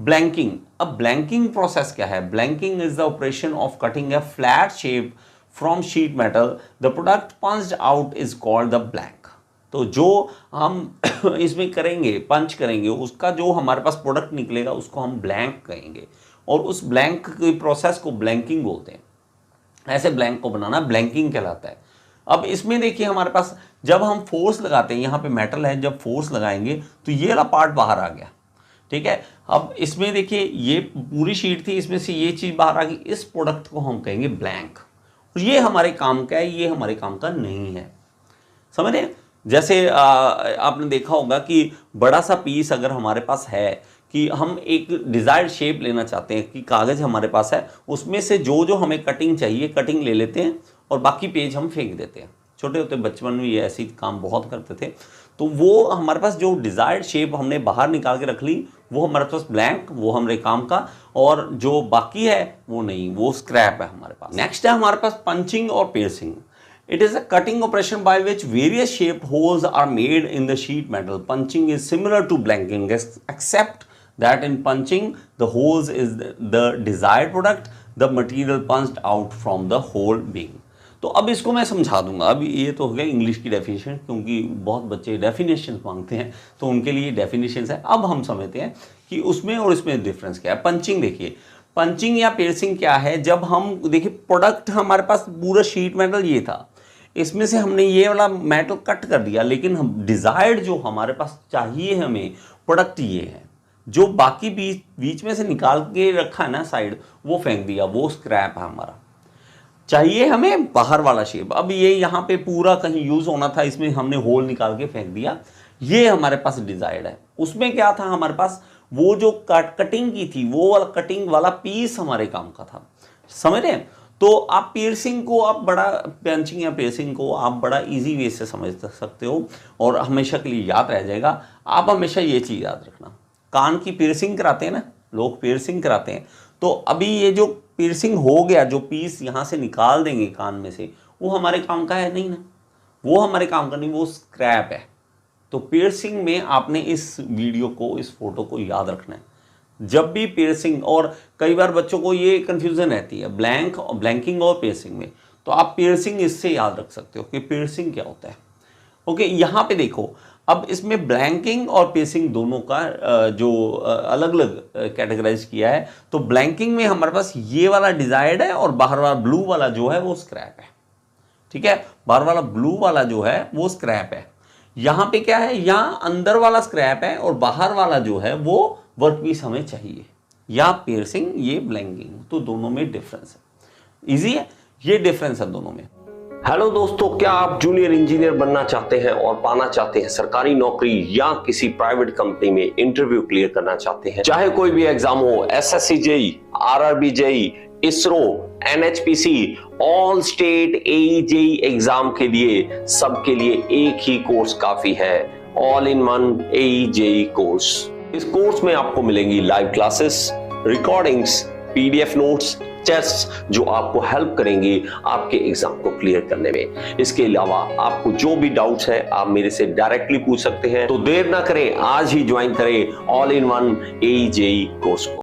Blanking. अब blanking process क्या है? Blanking is the operation of cutting a flat shape from sheet metal, the product punched out is called the blank. तो जो हम इसमें करेंगे, पंच करेंगे, उसका जो हमारे पास प्रोडक्ट निकलेगा उसको हम ब्लैंक कहेंगे, और उस ब्लैंक की प्रोसेस को ब्लैंकिंग बोलते हैं। ऐसे ब्लैंक को बनाना ब्लैंकिंग कहलाता है। अब इसमें देखिए हमारे पास जब हम फोर्स लगाते हैं, यहाँ पे मेटल है, जब फोर्स लगाएंगे तो ये वाला पार्ट बाहर आ गया, ठीक है। अब इसमें देखिए ये पूरी शीट थी, इसमें से ये चीज़ बाहर आ गई, इस प्रोडक्ट को हम कहेंगे ब्लैंक। और ये हमारे काम का है, ये हमारे काम का नहीं है, समझ रहे हैं? जैसे आपने देखा होगा कि बड़ा सा पीस अगर हमारे पास है कि हम एक डिज़ायर्ड शेप लेना चाहते हैं, कि कागज़ हमारे पास है, उसमें से जो जो हमें कटिंग चाहिए कटिंग ले लेते हैं और बाकी पेज हम फेंक देते हैं। छोटे होते बचपन में ये ऐसी काम बहुत करते थे। तो वो हमारे पास जो डिज़ायर्ड शेप हमने बाहर निकाल के रख ली, वो हमारे पास ब्लैंक, वो हमारे काम का, और जो बाकी है वो नहीं, वो स्क्रैप है हमारे पास। नेक्स्ट है हमारे पास पंचिंग और piercing. It is a cutting operation by which various shaped holes are made in the sheet metal. Punching is similar to blanking, except that in punching, the holes is the desired product, the material punched out from the hole being. तो अब इसको मैं समझा दूंगा। अब ये तो हो गया इंग्लिश की डेफिनेशन, क्योंकि बहुत बच्चे डेफिनेशन मांगते हैं तो उनके लिए डेफिनेशन है। अब हम समझते हैं कि उसमें और इसमें डिफरेंस क्या है। पंचिंग देखिए, पंचिंग या पियर्सिंग क्या है? जब हम देखिए प्रोडक्ट हमारे पास पूरा शीट मेटल ये था, इसमें से हमने ये वाला मेटल कट कर दिया, लेकिन हम डिज़ायर्ड जो हमारे पास चाहिए हमें प्रोडक्ट ये है, जो बाकी बीच में से निकाल के रखा है ना साइड, वो फेंक दिया, वो स्क्रैप है हमारा। चाहिए हमें बाहर वाला शेप। अब ये यहाँ पे पूरा कहीं यूज़ होना था, इसमें हमने होल निकाल के फेंक दिया, ये हमारे पास डिज़ायर्ड है। उसमें क्या था हमारे पास, वो जो कटिंग की थी, वो वाला कटिंग वाला पीस हमारे काम का था, समझ रहे हैं? तो आप पियर्सिंग को आप बड़ा, पंचिंग या पियर्सिंग को आप बड़ा इजी वे से समझ सकते हो और हमेशा के लिए याद रह जाएगा। आप हमेशा ये चीज़ याद रखना, कान की पियर्सिंग कराते हैं ना लोग, पियर्सिंग कराते हैं, तो अभी ये जो पियर्सिंग हो गया, जो पीस यहाँ से निकाल देंगे कान में से, वो हमारे काम का है नहीं ना, वो हमारे काम का नहीं, वो स्क्रैप है। तो पियर्सिंग में आपने इस वीडियो को, इस फोटो को याद रखना है जब भी पियर्सिंग। और कई बार बच्चों को ये कन्फ्यूज़न रहती है ब्लैंकिंग और पियर्सिंग में, तो आप पियर्सिंग इससे याद रख सकते हो कि पियर्सिंग क्या होता है। ओके, यहाँ पे देखो, अब इसमें ब्लैंकिंग और पियर्सिंग दोनों का जो अलग अलग कैटेगराइज किया है। तो ब्लैंकिंग में हमारे पास ये वाला डिजायर्ड है और बाहर वाला ब्लू वाला जो है वो स्क्रैप है, ठीक है। बाहर वाला ब्लू वाला जो है वो स्क्रैप है। यहाँ पे क्या है, यहाँ अंदर वाला स्क्रैप है और बाहर वाला जो है वो वर्कपीस हमें चाहिए, या पियर्सिंग, ये ब्लैंकिंग। तो दोनों में डिफरेंस है, इजी है, ये डिफरेंस है दोनों में। हेलो दोस्तों, क्या आप जूनियर इंजीनियर बनना चाहते हैं और पाना चाहते हैं सरकारी नौकरी, या किसी प्राइवेट कंपनी में इंटरव्यू क्लियर करना चाहते हैं? चाहे कोई भी एग्जाम हो, SSC JE, RRB JE, ISRO, NHPC, all state AE JE exam के लिए, सबके लिए एक ही कोर्स काफी है, all in one AE JE course. इस कोर्स में आपको मिलेंगी live classes, recordings, PDF notes, test जो आपको हेल्प करेंगे आपके एग्जाम को क्लियर करने में। इसके अलावा आपको जो भी डाउट्स है आप मेरे से डायरेक्टली पूछ सकते हैं। तो देर ना करें, आज ही ज्वाइन करें all in one AE JE course को।